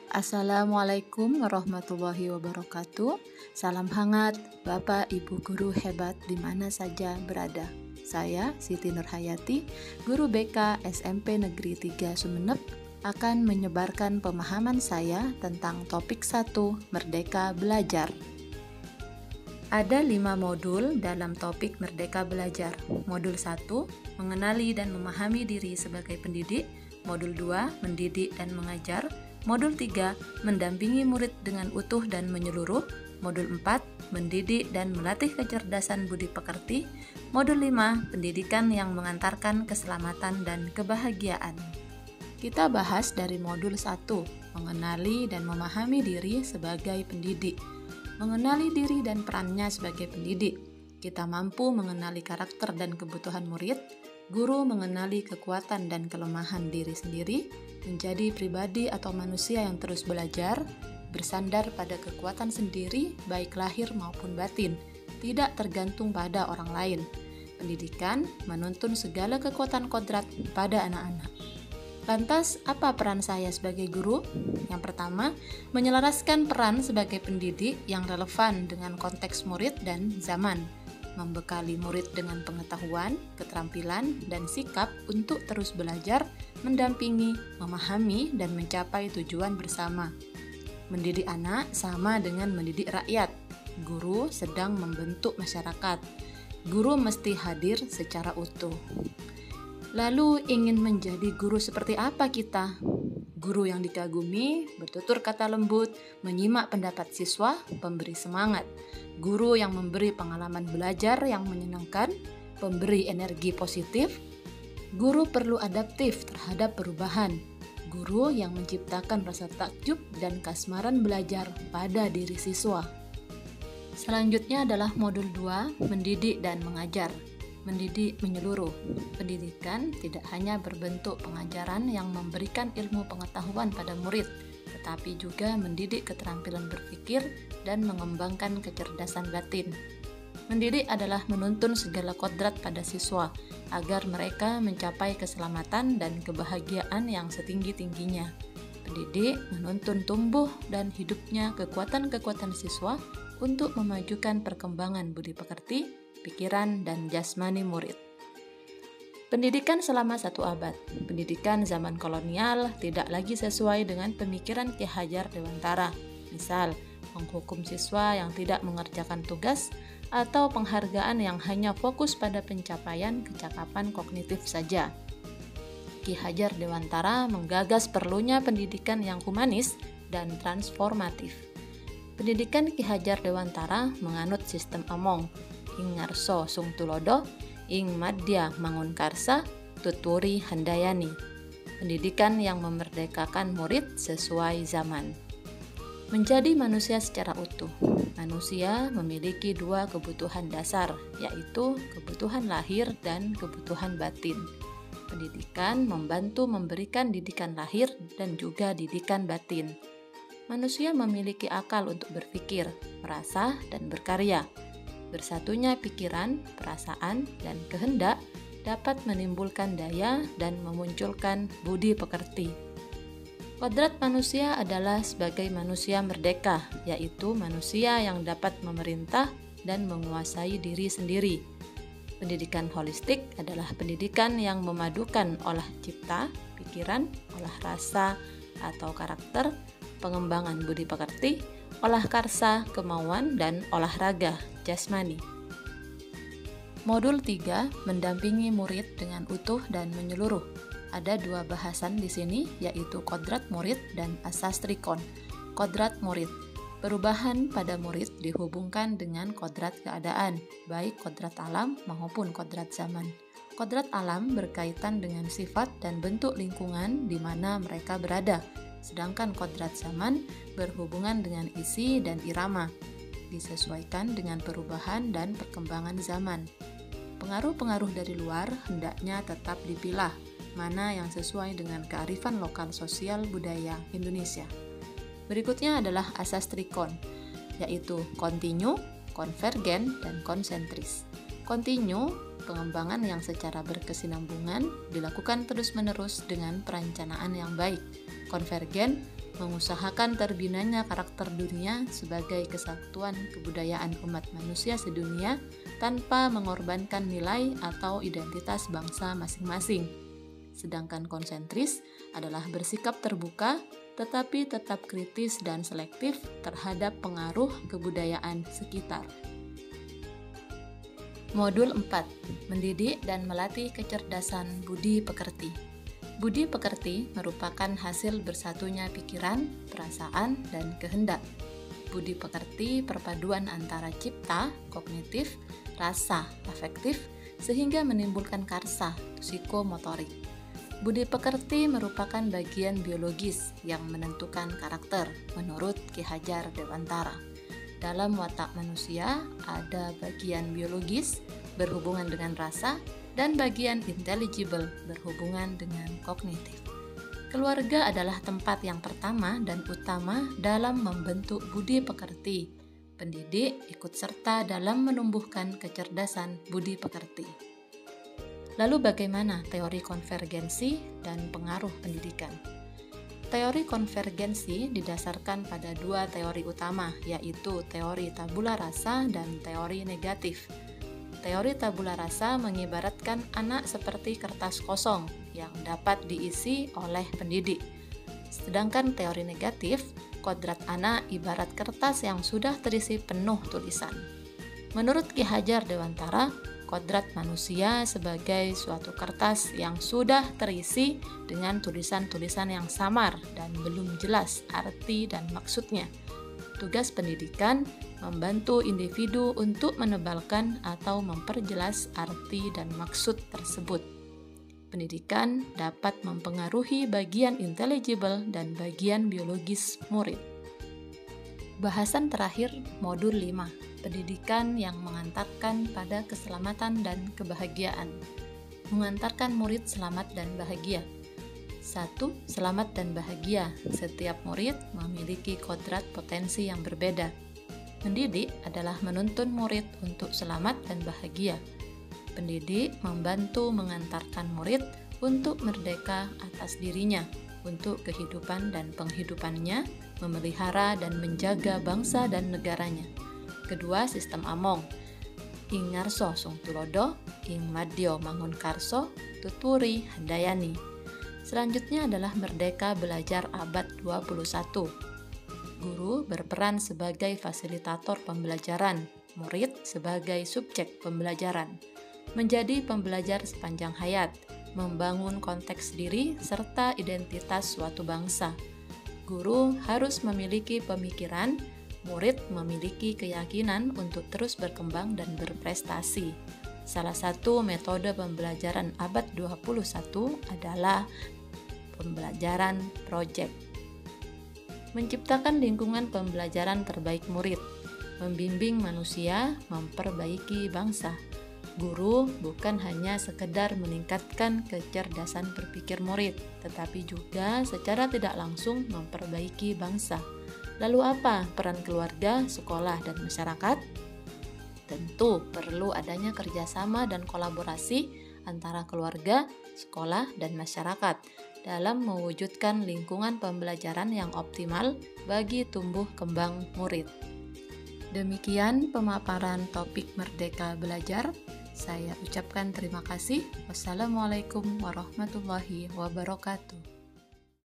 Assalamualaikum warahmatullahi wabarakatuh. Salam hangat Bapak Ibu guru hebat di mana saja berada. Saya Siti Nurhayati, guru BK SMP Negeri 3 Sumeneb, akan menyebarkan pemahaman saya tentang topik 1 Merdeka Belajar. Ada 5 modul dalam topik Merdeka Belajar. Modul 1, mengenali dan memahami diri sebagai pendidik. Modul 2, mendidik dan mengajar. Modul 3, mendampingi murid dengan utuh dan menyeluruh. Modul 4, mendidik dan melatih kecerdasan budi pekerti. Modul 5, pendidikan yang mengantarkan keselamatan dan kebahagiaan. Kita bahas dari modul 1, mengenali dan memahami diri sebagai pendidik. Mengenali diri dan perannya sebagai pendidik. Kita mampu mengenali karakter dan kebutuhan murid. Guru mengenali kekuatan dan kelemahan diri sendiri, menjadi pribadi atau manusia yang terus belajar, bersandar pada kekuatan sendiri, baik lahir maupun batin, tidak tergantung pada orang lain. Pendidikan menuntun segala kekuatan kodrat pada anak-anak. Lantas, apa peran saya sebagai guru? Yang pertama, menyelaraskan peran sebagai pendidik yang relevan dengan konteks murid dan zaman. Membekali murid dengan pengetahuan, keterampilan, dan sikap untuk terus belajar, mendampingi, memahami, dan mencapai tujuan bersama. Mendidik anak sama dengan mendidik rakyat. Guru sedang membentuk masyarakat. Guru mesti hadir secara utuh. Lalu ingin menjadi guru seperti apa kita? Guru yang dikagumi, bertutur kata lembut, menyimak pendapat siswa, pemberi semangat. Guru yang memberi pengalaman belajar yang menyenangkan, pemberi energi positif. Guru perlu adaptif terhadap perubahan. Guru yang menciptakan rasa takjub dan kasmaran belajar pada diri siswa. Selanjutnya adalah modul 2, mendidik dan mengajar. Mendidik menyeluruh. Pendidikan tidak hanya berbentuk pengajaran yang memberikan ilmu pengetahuan pada murid, tetapi juga mendidik keterampilan berpikir dan mengembangkan kecerdasan batin. Mendidik adalah menuntun segala kodrat pada siswa agar mereka mencapai keselamatan dan kebahagiaan yang setinggi-tingginya. Pendidik menuntun tumbuh dan hidupnya kekuatan-kekuatan siswa untuk memajukan perkembangan budi pekerti, pikiran, dan jasmani murid. Pendidikan selama 1 abad. Pendidikan zaman kolonial tidak lagi sesuai dengan pemikiran Ki Hajar Dewantara. Misal, menghukum siswa yang tidak mengerjakan tugas atau penghargaan yang hanya fokus pada pencapaian kecakapan kognitif saja. Ki Hajar Dewantara menggagas perlunya pendidikan yang humanis dan transformatif. Pendidikan Ki Hajar Dewantara menganut sistem omong, ing ngarso sung tulodo, ing madya mangun karsa, tuturi handayani. Pendidikan yang memerdekakan murid sesuai zaman. Menjadi manusia secara utuh. Manusia memiliki 2 kebutuhan dasar, yaitu kebutuhan lahir dan kebutuhan batin. Pendidikan membantu memberikan didikan lahir dan juga didikan batin. Manusia memiliki akal untuk berpikir, merasa, dan berkarya. Bersatunya pikiran, perasaan, dan kehendak dapat menimbulkan daya dan memunculkan budi pekerti. Kodrat manusia adalah sebagai manusia merdeka, yaitu manusia yang dapat memerintah dan menguasai diri sendiri. Pendidikan holistik adalah pendidikan yang memadukan olah cipta, pikiran, olah rasa atau karakter, pengembangan budi pekerti, olah karsa, kemauan, dan olahraga jasmani. Modul 3, mendampingi murid dengan utuh dan menyeluruh. Ada 2 bahasan di sini, yaitu kodrat murid dan asas trikon. Kodrat murid. Perubahan pada murid dihubungkan dengan kodrat keadaan, baik kodrat alam maupun kodrat zaman. Kodrat alam berkaitan dengan sifat dan bentuk lingkungan di mana mereka berada, sedangkan kodrat zaman berhubungan dengan isi dan irama, disesuaikan dengan perubahan dan perkembangan zaman. Pengaruh-pengaruh dari luar hendaknya tetap dipilah, mana yang sesuai dengan kearifan lokal sosial budaya Indonesia. Berikutnya adalah asas trikon, yaitu kontinu, konvergen, dan konsentris. Kontinu, pengembangan yang secara berkesinambungan dilakukan terus-menerus dengan perencanaan yang baik. Konvergen, mengusahakan terbinanya karakter dunia sebagai kesatuan kebudayaan umat manusia sedunia tanpa mengorbankan nilai atau identitas bangsa masing-masing. Sedangkan konsentris adalah bersikap terbuka tetapi tetap kritis dan selektif terhadap pengaruh kebudayaan sekitar. Modul 4. Mendidik dan melatih kecerdasan budi pekerti. Budi pekerti merupakan hasil bersatunya pikiran, perasaan, dan kehendak. Budi pekerti perpaduan antara cipta, kognitif, rasa, afektif, sehingga menimbulkan karsa, psikomotorik. Budi pekerti merupakan bagian biologis yang menentukan karakter, menurut Ki Hajar Dewantara. Dalam watak manusia ada bagian biologis berhubungan dengan rasa dan bagian intelligible berhubungan dengan kognitif. Keluarga adalah tempat yang pertama dan utama dalam membentuk budi pekerti. Pendidik ikut serta dalam menumbuhkan kecerdasan budi pekerti. Lalu bagaimana teori konvergensi dan pengaruh pendidikan? Teori konvergensi didasarkan pada dua teori utama, yaitu teori tabula rasa dan teori negatif. Teori tabula rasa mengibaratkan anak seperti kertas kosong yang dapat diisi oleh pendidik. Sedangkan teori negatif, kodrat anak ibarat kertas yang sudah terisi penuh tulisan. Menurut Ki Hajar Dewantara, kodrat manusia sebagai suatu kertas yang sudah terisi dengan tulisan-tulisan yang samar dan belum jelas arti dan maksudnya. Tugas pendidikan membantu individu untuk menebalkan atau memperjelas arti dan maksud tersebut. Pendidikan dapat mempengaruhi bagian intelligible dan bagian biologis murid. Bahasan terakhir modul 5. Pendidikan yang mengantarkan pada keselamatan dan kebahagiaan. Mengantarkan murid selamat dan bahagia. 1. Selamat dan bahagia. Setiap murid memiliki kodrat potensi yang berbeda. Mendidik adalah menuntun murid untuk selamat dan bahagia. Pendidik membantu mengantarkan murid untuk merdeka atas dirinya, untuk kehidupan dan penghidupannya, memelihara dan menjaga bangsa dan negaranya. Kedua, sistem Among. Ing ngarso sung tulodo, ing madyo mangun karso, tuturi handayani. Selanjutnya adalah Merdeka Belajar abad 21. Guru berperan sebagai fasilitator pembelajaran, murid sebagai subjek pembelajaran. Menjadi pembelajar sepanjang hayat, membangun konteks diri serta identitas suatu bangsa. Guru harus memiliki pemikiran, murid memiliki keyakinan untuk terus berkembang dan berprestasi. Salah satu metode pembelajaran abad 21 adalah pembelajaran proyek. Menciptakan lingkungan pembelajaran terbaik murid, membimbing manusia, memperbaiki bangsa. Guru bukan hanya sekedar meningkatkan kecerdasan berpikir murid, tetapi juga secara tidak langsung memperbaiki bangsa. Lalu apa peran keluarga, sekolah, dan masyarakat? Tentu perlu adanya kerjasama dan kolaborasi antara keluarga, sekolah, dan masyarakat dalam mewujudkan lingkungan pembelajaran yang optimal bagi tumbuh kembang murid. Demikian pemaparan topik Merdeka Belajar. Saya ucapkan terima kasih. Wassalamualaikum warahmatullahi wabarakatuh.